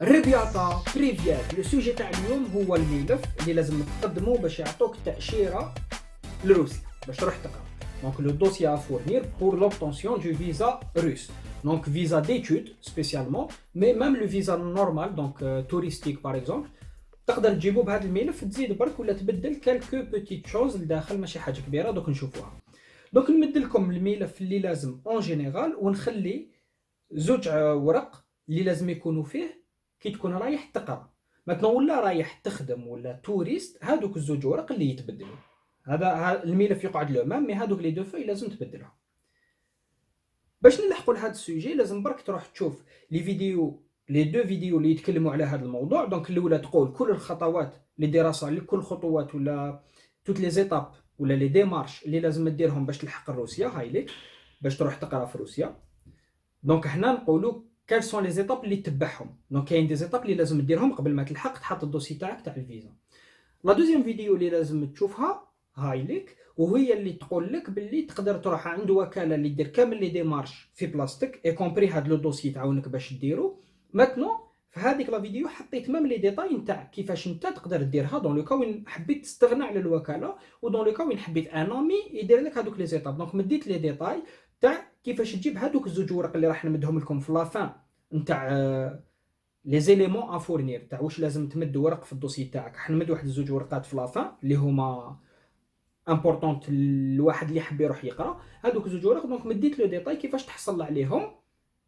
ريبياتا بريفيات لو سوجي تاع اليوم هو الملف اللي لازم تقدمه باش يعطوك تأشيرة لروسيا باش تروح تقرا. دونك لو دوسي ا فورنير بور لوبتونسيون دو فيزا روس. دونك فيزا ديتود سبيسيالمون مي ميم لو فيزا نورمال دونك توريستيك باغ اكزومبل تقدر تجيبو بهذا الملف تزيد برك ولا تبدل كالكو بوتيت شوز لداخل ماشي حاجه كبيره. دوك نشوفوها. دوك نمد لكم الملف اللي لازم اون جينيرال ونخلي زوج ورق اللي لازم يكونوا فيه كي تكون رايح تقرا. مثلا ولا رايح تخدم ولا توريست هادوك الزوج ورق اللي يتبدلوا. هذا الملف يقعد له مام مي هادوك لي دو فوي لازم تبدلهم. باش نلحقوا لهذا السوجي لازم برك تروح تشوف لي دو فيديو اللي يتكلموا على هذا الموضوع. دونك الاولى تقول كل الخطوات للدراسه لكل خطوات ولا توت لي زيتاب ولا لي ديمارش اللي لازم ديرهم باش تلحق روسيا. هاي ليك باش تروح تقرا في روسيا. دونك حنا نقولوا كال سون لي زيتاب اللي تتبعهم. دونك كاين دي زيتاب اللي لازم ديرهم قبل ما تلحق تحط الدوسي تاعك تاع الفيزا. لا دوزيام فيديو اللي لازم تشوفها هاي ليك وهي اللي تقول لك باللي تقدر تروح عند وكاله اللي دير كامل لي ديمارش في بلاصتك اي كومبري هاد لو دوسي تعاونك باش ديرو. ماتنو في هذيك لا فيديو حطيت مام لي ديتاي نتاع كيفاش انت تقدر ديرها دون لو كا وين حبيت تستغنى على الوكاله ودون لو كا وين حبيت ان امي يدير لك هذوك لي زيتاب. دونك مديت لي ديتاي تاع كيفاش تجيب هذوك الزوج ورق اللي راح نمدهم لكم في لافان نتاع لي زيليمون ا فورنير تاع واش لازم تمد ورق في الدوسي تاعك. راح نمد واحد الزوج ورقات في لافان اللي هما امبورطونت الواحد اللي يحب يروح يقرا هذوك زوج ورق. دونك مديت لو ديتاي كيفاش تحصل عليهم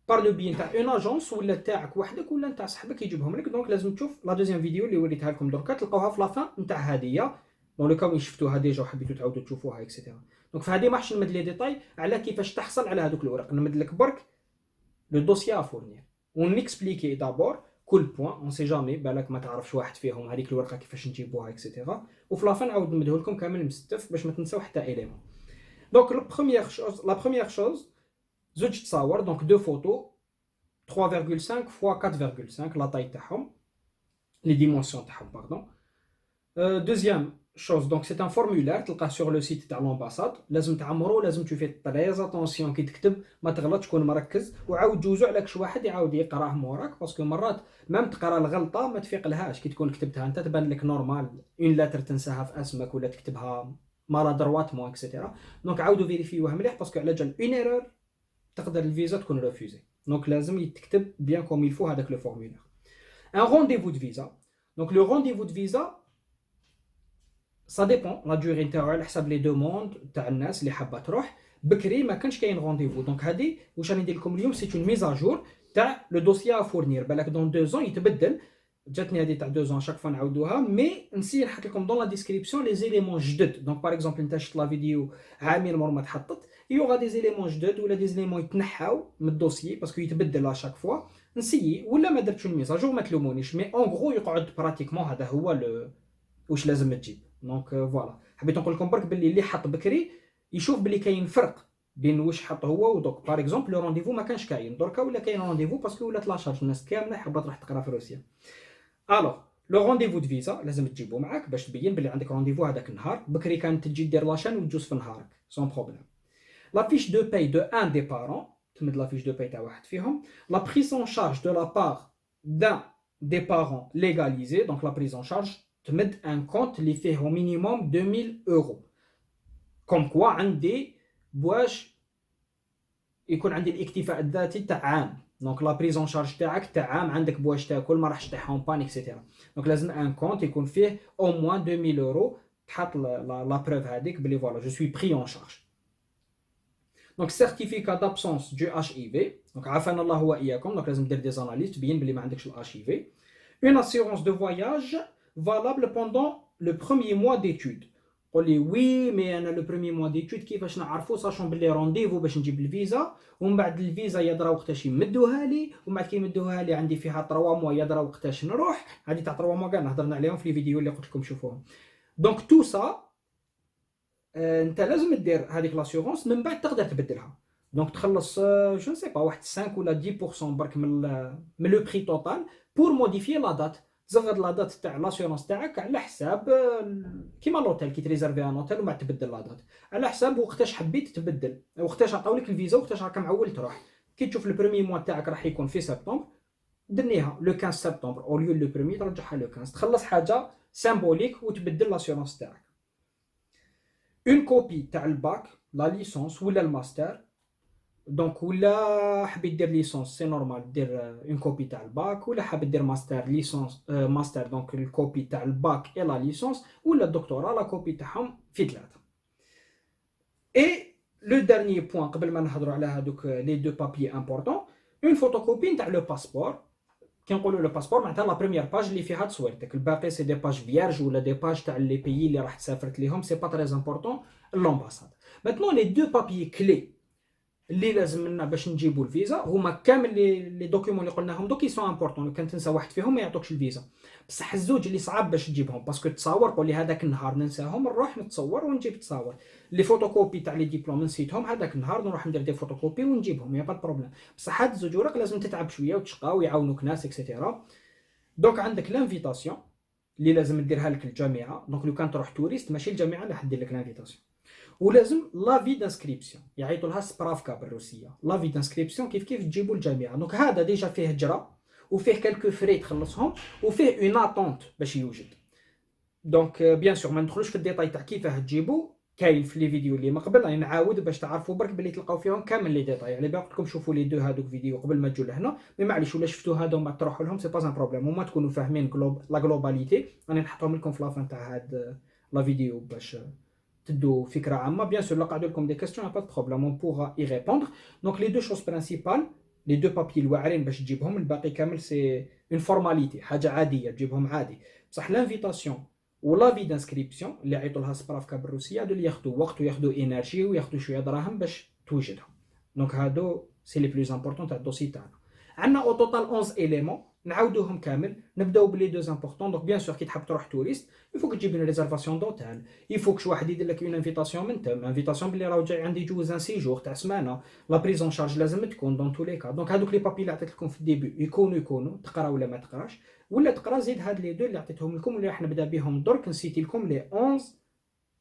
بار لو بيان تاع اون اجونس ولا تاعك وحدك ولا نتاع صاحبك يجيبهم لك. دونك لازم تشوف لا دوزيام فيديو اللي وريتها لكم دركا تلقاوها في لافان نتاع هاديه دون لو كا وين شفتوها ديجا وحبيتو تعاودوا تشوفوها اكسيتيرا. دونك في هذه ما راحش نمد لي ديتاي على كيفاش تحصل على هذوك الورق. نمد لك برك لو دوسيي ا فورنير ونكسبليكي دابور كل بوين اون سي جامي بالك ما تعرفش واحد فيهم هذيك الورقه كيفاش نجيبوها اكسيتيرا. وفي لافان نعاود نمديه لكم كامل مستف باش ما تنساو حتى ايليمون. دونك لا بروميير شوز زوج تصاور دونك دو فوتو 3.5 فوا 4.5 لا طاي تاعهم لي ديمونسيون تاعهم باردون. دوزيام شوز دونك سي ان فورمولير تلقاه سور لو سيت تاع لومباساد لازم تعمرو لازم تشوفي تريز اتونسيون كي تكتب ما تغلطش تكون مركز وعاود جوزو على كش واحد يعاود يقراه موراك باسكو مرات مام تقرا الغلطه ما تفيق لهاش كي تكون كتبتها انت تبان لك نورمال اون لاتر تنساها في اسمك ولا تكتبها مالا درواتمون اكسيتيرا. دونك عاودوا فيريفيوها مليح باسكو على جال اون ايرور تقدر الفيزا تكون ريفوزي. دونك لازم يتكتب بيان كوم يلفو هذاك لو فورمولير. ان رونديفو دو فيزا دونك لو رونديفو دو فيزا سا ديبون لا دوري نتاعو على حساب لي دوموند تاع الناس اللي حابه تروح. بكري ما كانش كاين رونديفو. دونك هذه واش راني ندير لكم اليوم سي اون ميزاجور تاع لو دوسيي ا فورنير. بالك دون 2 زون يتبدل. جاتني هذه تاع 2 زون شاك فوا نعاودوها مي نسي نحط لكم دون لا ديسكريبسيون لي زيليمون جدد. دونك باغ اكزومبل انت شفت لا فيديو عامين مور ما تحطت يوغا دي زيليمون جدد ولا دي زيليمون يتنحاو من الدوسيي باسكو يتبدل ا شاك فوا. نسيي ولا ما درتش الميزاجور ما تلومونيش مي اون غرو يقعد براتيكمون هذا هو واش لازم تجيب. دونك فوالا حبيت نقول لكم برك باللي اللي حط بكري يشوف باللي كاين فرق بين واش حط هو ودوك. باغ اكزومبل لو رونديفو ما كانش كاين دركا ولا كاين رونديفو باسكو ولات لاشارج الناس كامله حابه تروح تقرا في روسيا. الوغ لو رونديفو دو فيزا لازم تجيبو معاك باش تبين باللي عندك رونديفو هذاك النهار. بكري كانت تجي دير لاشان وتجوز في نهارك سون بروبليم. لا فيش دو باي دو ان دي بارون تمد لا فيش دو باي تاع واحد فيهم. لا بريس اون شارج دو لا بار دان دي بارون ليغاليزي دونك لا بريس اون شارج تمد ان كونت اللي فيه au minimum 2000 اورو كوم كوا عندي باش يكون عندي الاكتفاء الذاتي تاع عام. دونك لا بريزون شارج تاعك تاع عام عندك بواش تاكل ما راحش تطيح اون بان اكسيتيرا. دونك لازم ان كونت يكون فيه او موان 2000 اورو تحط لا بروف هذيك بلي فوالا جو سوي بري اون شارج. دونك سيرتيفيكا دابسونس دو اش اي في دونك عافانا الله واياكم. دونك لازم دير دي زاناليز تبين بلي ما عندكش الاش اي في. اون اسيورونس دو فواياج valable pendant le premier mois d'études. قول لي وي مي انا لو بروميي موا ديتود كيفاش نعرفو ساشون بلي رونديفو باش نجيب الفيزا ومن بعد الفيزا يدرا وقتاش يمدوها لي ومن بعد كي يمدوها لي عندي فيها 3 موا يدرا وقتاش نروح. هذه تاع 3 موا كاع هضرنا عليهم في الفيديو اللي قلت لكم شوفوهم. دونك تو سا انت لازم دير هذيك لاسيورونس من بعد تقدر تبدلها. دونك تخلص جو نسي با واحد 5 ولا 10% برك من لو بري توتال بور موديفي لا دات. تزغد لا دات تاع لاسيورونس تاعك على حساب كيما لوتيل كي تريزيرفي ان اوتيل وما تبدل لا دات على حساب وقتاش حبيت تبدل وقتاش عطاولك الفيزا وقتاش راك معول تروح. كي تشوف البروميي موا تاعك راح يكون في سبتمبر دنيها لو 15 سبتمبر او ليو لو بروميي ترجعها لو 15 تخلص حاجه سامبوليك وتبدل لاسيورونس تاعك. اون كوبي تاع الباك لا ليسونس ولا الماستر دونك ولا حبيت دير ليسونس سي نورمال دير اون كوبي تاع الباك ولا حاب دير ماستر ليسونس ماستر دونك الكوبي تاع الباك اي لا ليسونس ولا الدكتوراه لا كوبي تاعهم في ثلاثه. اي لو دارني بوين قبل ما نهضروا على هذوك لي دو بابي امبورطون اون فوتوكوبي تاع لو باسبور. كي نقولوا لو باسبور معناتها لا بروميير باج اللي فيها تصويرتك الباقي سي دي باج فيارج ولا دي باج تاع لي بيي اللي راح تسافرت ليهم سي با تري امبورطون لومباساد. ماتنون لي دو بابي كلي اللي لازم لنا باش نجيبوا الفيزا هما كامل لي دوكيومون اللي قلناهم دوك سون امبورطون لو كان تنسى واحد فيهم ما يعطوكش الفيزا. بصح الزوج اللي صعب باش تجيبهم باسكو تصاور قول لي هذاك النهار ننساهم نروح نتصور ونجيب تصاور. لي فوتوكوبي تاع لي ديبلوم نسيتهم هذاك النهار نروح ندير دي فوتوكوبي ونجيبهم يا با بروبليم. بصح هاد الزوج اوراق لازم تتعب شويه وتشقى ويعاونوك ناس اكسيتيرا. دونك عندك لانفيتاسيون اللي لازم ديرها لك الجامعه. دونك لو كان تروح توريست ماشي الجامعه اللي حدير لك لانفيتاسيون. ولازم لافي دانسكريبسيون يعيطوا لها سبرافكا بالروسيه. لافي دانسكريبسيون كيف تجيبوا الجامعه. دونك هذا ديجا فيه هجره وفيه كالكو فري تخلصهم وفيه اون اتونت باش يوجد. دونك بيان سور ما ندخلوش في الديتاي تاع كيفاه تجيبوا كاين في لي فيديو اللي من قبل راني نعاود باش تعرفوا برك باللي تلقاو فيهم كامل لي ديتاي. يعني باقي لكم شوفوا لي دو هذوك فيديو قبل ما تجوا لهنا مي معليش ولا شفتوا هذا وما تروحوا لهم سي با ان بروبليم وما تكونوا فاهمين لا جلوباليتي. راني نحطهم لكم في لافان تاع هاد لا فيديو باش تدو فكره عامه. بيان سور لا قعدوا لكم دي كاستيون با بروبليم اون بوغا اي ريبوندر. دونك لي دو شوز برينسيبال لي دو بابي الواعرين باش تجيبهم الباقي كامل سي اون فورماليتي حاجه عاديه تجيبهم عادي. بصح لانفيتاسيون ولا في دانسكريبسيون اللي عيطوا لها سبرافكا بالروسيه هادو اللي ياخذوا وقت وياخذوا انرجي وياخذوا شويه دراهم باش توجدهم. دونك هادو سي لي بلوز امبورطون تاع الدوسي تاعنا. عندنا او توتال 11 اليمون نعاودوهم كامل. نبداو بلي دوز امبورطون. دونك بيان سور كي تحب تروح توريست يفوك تجيب اون ريزيرفاسيون دوتيل يفوكش واحد يدير لك اون انفيتاسيون من تم انفيتاسيون بلي راه جاي عندي جوز ان سيجور تاع سمانه. لا بريزون شارج لازم تكون دون تو لي كا. دونك هذوك لي بابي اللي عطيت لكم في الديبي يكونوا تقرا ولا ما تقراش ولا تقرا زيد هاد لي دو اللي عطيتهم لكم واللي راح نبدا بهم درك. نسيتي لكم لي 11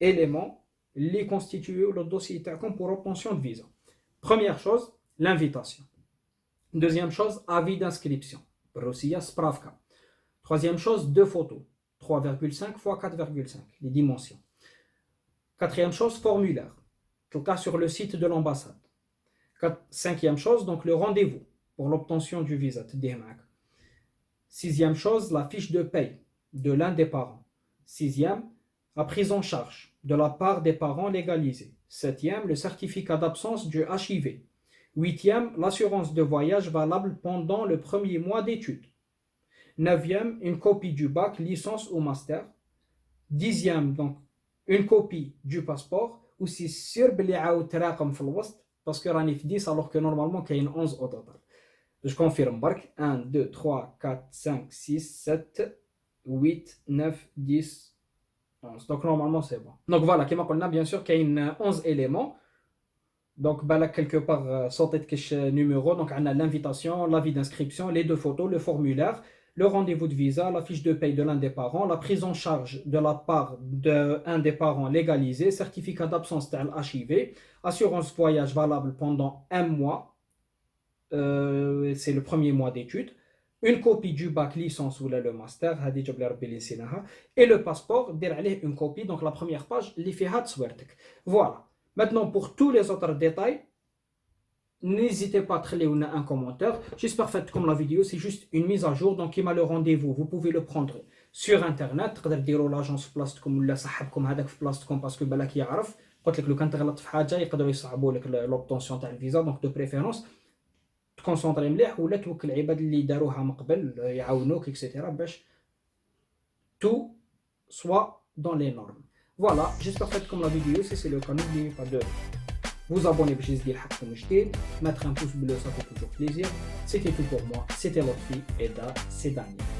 éléments اللي كونستيتيو لو دوسي تاعكم بور اوبتونسيون دو فيزا. بروميير شوز l'invitation. Deuxième chose, avis d'inscription. Russia spravka. Troisième chose, deux photos. 3,5 x 4,5, les dimensions. Quatrième chose, formulaire. Tout cas sur le site de l'ambassade. Cinquième chose, donc le rendez-vous pour l'obtention du visa. Sixième chose, la fiche de paye de l'un des parents. Sixième, la prise en charge de la part des parents légalisés. Septième, le certificat d'absence du HIV. Huitième, l'assurance de voyage valable pendant le premier mois d'études. Neuvième, une copie du bac, licence ou master. Dixième, donc, une copie du passeport. Ou c'est sûr que vous avez parce que راني في 10 alors que normalement كاين 11 au total. Je confirme برك 1 2 3 4 5 6 7 8 9 10 11. Donc normalement c'est bon. Donc voilà, كما قلنا bien sûr كاين 11 éléments. Donc بالك quelque part صوتت كاش numéro. Donc on a l'invitation, l'avis d'inscription, les deux photos, le formulaire, le rendez-vous de visa, la fiche de paye de l'un des parents, la prise en charge de la part d'un des parents légalisé, certificat d'absence de l'HIV, assurance voyage valable pendant un mois, c'est le premier mois d'études, une copie du bac, licence ou le master, et le passeport, une copie, donc la première page, voilà. Maintenant, pour tous les autres détails, n'hésitez pas à laisser un commentaire. J'espère que comme la vidéo, c'est juste une mise à jour. Donc, il y a le rendez-vous. Vous pouvez le prendre sur Internet. Vous pouvez dire l'agence plastique ou صاحبكم هذاك في بلاصتكم parce que بالك يعرف. قلت لك لو كان تغلط في حاجة يقدروا يصعبوا لك l'obtention تاع الفيزا. Donc, de préférence, تكونسونطري مليح ولا توكل العباد اللي داروها من قبل يعاونوك etc. باش tout soit dans les normes. Voilà, j'espère que comme la vidéo, si c'est le cas, n'oubliez pas de vous abonner pour mettre un pouce bleu, ça fait toujours plaisir. C'était tout pour moi, c'était Lotfi et Da, c'est Daniel.